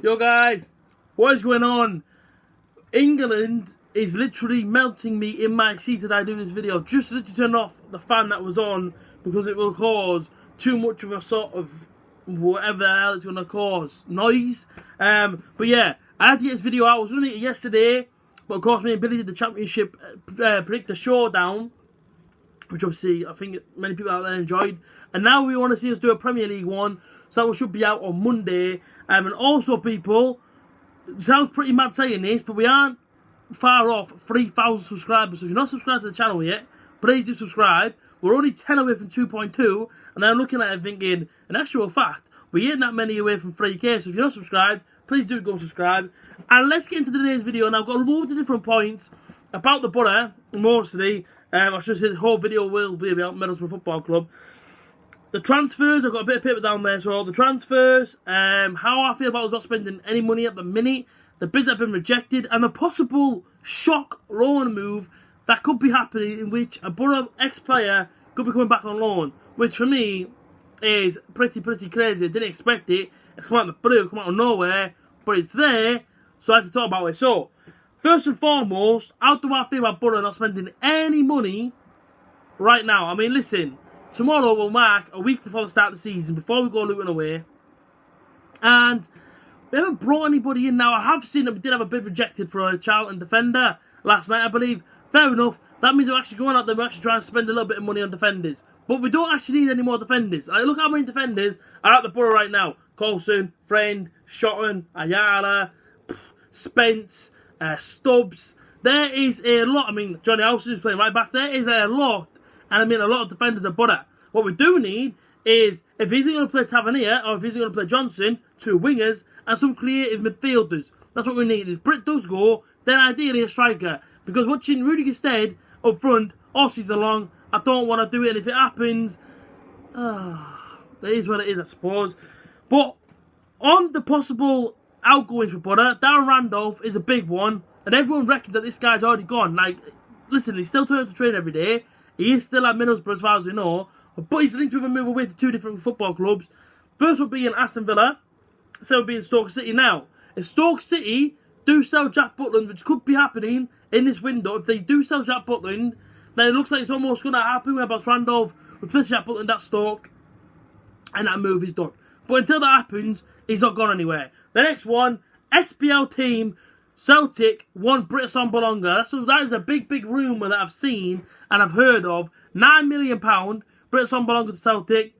Yo guys, what is going on? England is literally melting me in my seat as I do this video. Just literally turn off the fan that was on because it will cause too much of a sort of whatever the hell it's going to cause noise. But yeah, I had to get this video out. I was going to make it yesterday, but of course me and Billy did the championship predictor showdown, which obviously I think many people out there enjoyed. And now we want to see us do a Premier League one, so that one should be out on Monday. And also, people, it sounds pretty mad saying this, but we aren't far off 3,000 subscribers. So if you're not subscribed to the channel yet, please do subscribe. We're only 10 away from 2.2, and I'm looking at it thinking, in actual fact, we ain't that many away from 3K. So if you're not subscribed, please do go subscribe. And let's get into today's video. And I've got loads of different points about the Boro, mostly. I should say the whole video will be about Middlesbrough Football Club. The transfers, I've got a bit of paper down there, so the transfers, how I feel about us not spending any money at the minute, the bids that have been rejected, and the possible shock loan move that could be happening in which a Boro ex-player could be coming back on loan, which for me is pretty crazy. I didn't expect it. It's come out of the blue, come out of nowhere, but it's there, so I have to talk about it. So, first and foremost, how do I feel about Boro not spending any money right now? I mean, listen, tomorrow will mark a week before the start of the season, before we go Luton away. And we haven't brought anybody in now. I have seen that we did have a bid rejected for a Charlton defender last night, I believe. Fair enough. That means we're actually going out there, we're actually trying to spend a little bit of money on defenders. But we don't actually need any more defenders. Look how many defenders are at the Boro right now. Coulson, Friend, Shotton, Ayala, Spence, Stubbs. There is a lot. I mean, Johnny Howson is playing right back. There is a lot. And I mean, a lot of defenders are Boro. What we do need is, if he's going to play Tavernier, or if he's going to play Johnson, 2 wingers, and some creative midfielders. That's what we need. If Britt does go, then ideally a striker. Because watching Rudiger Stead up front all season long, I don't want to do it. And if it happens, it is what it is, I suppose. But on the possible outgoings for Boro, Darren Randolph is a big one. And everyone reckons that this guy's already gone. Like, listen, he's still turning to train every day. He is still at Middlesbrough as far as we know, but he's linked with a move away to 2 different football clubs. First would be in Aston Villa, second would be in Stoke City. Now, if Stoke City do sell Jack Butland, which could be happening in this window, if they do sell Jack Butland, then it looks like it's almost going to happen where Randolph replaces Jack Butland at Stoke, and that move is done. But until that happens, he's not gone anywhere. The next one, SPL team, Celtic want Britson Bolonga. That is a big rumour that I've seen and I've heard of. £9 million, Britson Bolonga to Celtic.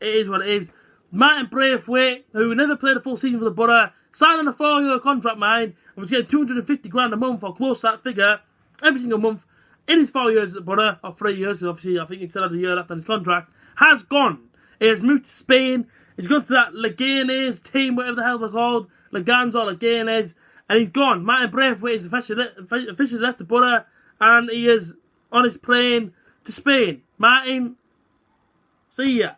It is what it is. Martin Braithwaite, who never played a full season for the Boro, signed on a 4-year contract, mind, and was getting 250 grand a month or close to that figure every single month in his 4 years at the Boro, or 3 years, obviously I think he still had a year left on his contract, has gone. He has moved to Spain. He's gone to that Leganes team, whatever the hell they're called, Legans or Leganes, and he's gone. Martin Braithwaite is officially left the Boro, and he is on his plane to Spain. Martin, see ya.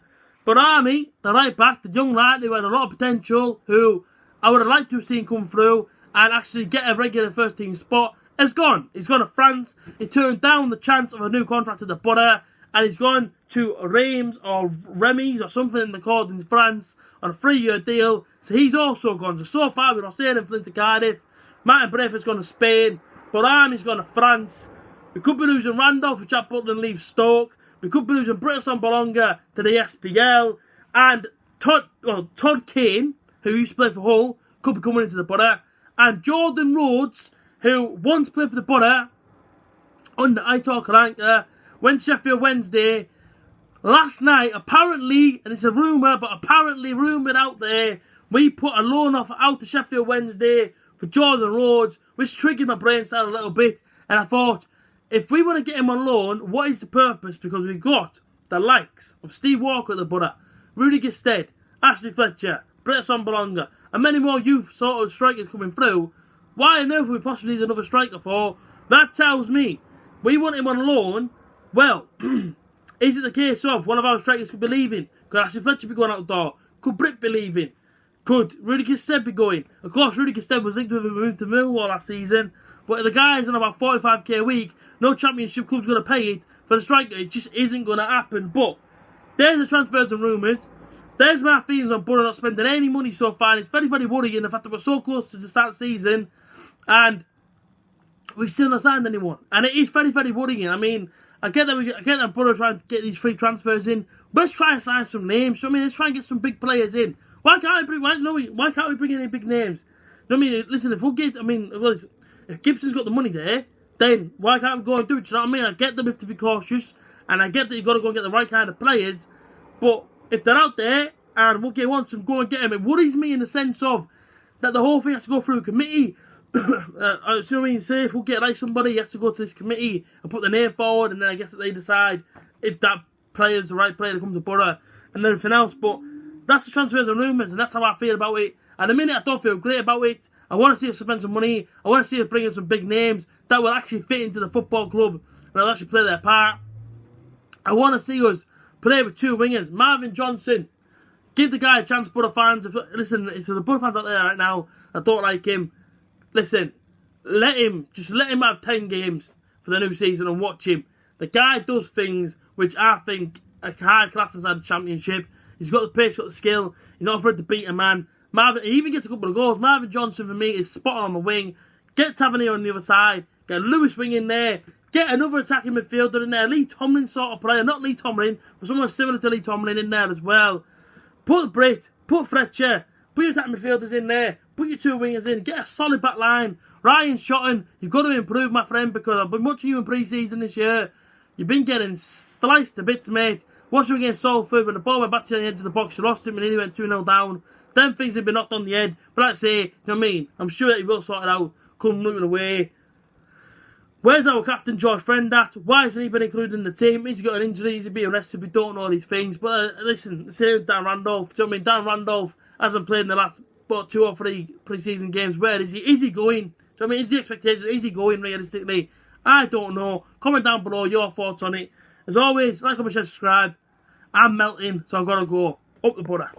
But Army, the right back, the young lad who had a lot of potential, who I would have liked to have seen come through and actually get a regular first team spot, has gone. He's gone to France. He turned down the chance of a new contract at the Boro, and he's gone to Reims or Remis or something they're called in France on a 3-year deal. So he's also gone. So far we're not seeing him to Cardiff. Martin Braithwaite's gone to Spain. But Army's gone to France. We could be losing Randolph if Jack Butland leaves Stoke. We could be losing Britson Bolonga to the SPL. And Todd Kane, who used to play for Hull, could be coming into the Boro. And Jordan Rhodes, who once played for the Boro under Aitor Karanka, went to Sheffield Wednesday. Last night, apparently, and it's a rumour, but apparently rumoured out there, we put a loan offer out to Sheffield Wednesday for Jordan Rhodes, which triggered my brain cell a little bit. And I thought, if we want to get him on loan, what is the purpose? Because we've got the likes of Steve Walker at the Boro, Rudiger Stead, Ashley Fletcher, Britson Bolonga, and many more youth sort of strikers coming through. Why on earth would we possibly need another striker for? That tells me we want him on loan. Well, is it the case of one of our strikers could be leaving? Could Ashley Fletcher be going out the door? Could Britt be leaving? Could Rudiger Stead be going? Of course, Rudiger Stead was linked with a move to Millwall last season, but the guy's on about 45k a week. No Championship club's going to pay it for the striker. It just isn't going to happen. But there's the transfers and rumours. there's my feelings on Boro not spending any money so far. It's very, very worrying the fact that we're so close to the start of the season and we've still not signed anyone. And it is very, very worrying. I mean, I get that Boro trying to get these free transfers in. But let's try and sign some names. So, I mean, let's try and get some big players in. Why can't we bring any big names? You know what I mean? Listen, if Gibson's got the money there, then why can't we go and do it? Do you know what I mean? I get them have to be cautious, and I get that you've got to go and get the right kind of players. But if they're out there and Woodgate wants them, go and get them. It worries me in the sense of that the whole thing has to go through a committee. So I mean, say if Woodgate likes somebody, he has to go to this committee and put the name forward, and then I guess that they decide if that player is the right player to come to Boro and everything else. But that's the transfers and rumours, and that's how I feel about it. At the minute, I don't feel great about it. I want to see us spend some money. I want to see us bring in some big names that will actually fit into the football club and will actually play their part. I want to see us play with two wingers. Marvin Johnson, give the guy a chance, Boro fans. Listen, it's the Boro fans out there right now that don't like him. Listen, let him have 10 games for the new season and watch him. The guy does things which I think are high class inside the Championship. He's got the pace, got the skill. He's not afraid to beat a man. He even gets a couple of goals. Marvin Johnson, for me, is spot on the wing. Get Tavernier on the other side. Get Lewis Wing in there. Get another attacking midfielder in there. Lee Tomlin sort of player. Not Lee Tomlin, but someone similar to Lee Tomlin in there as well. Put Britt. Put Fletcher. Put your attacking midfielders in there. Put your two wingers in. Get a solid back line. Ryan Shotton, you've got to improve, my friend, because I've been watching you in pre-season this year. You've been getting sliced to bits, mate. Watching against Salford, when the ball went back to the edge of the box, you lost him and he went 2-0 down. Them things have been knocked on the head. But like I say, you know what I mean? I'm sure that he will sort it out, come moving away. Where's our captain, George Friend, at? Why hasn't he been included in the team? He's got an injury, he's been arrested, we don't know these things. But listen, same Dan Randolph. Do you know what I mean? Dan Randolph hasn't played in the last 2 or 3 pre-season games. Where is he? Is he going? Do you know what I mean? Is the expectation? Is he going realistically? I don't know. Comment down below your thoughts on it. As always, like, comment, share, subscribe. I'm melting, so I've got to go up the Boro.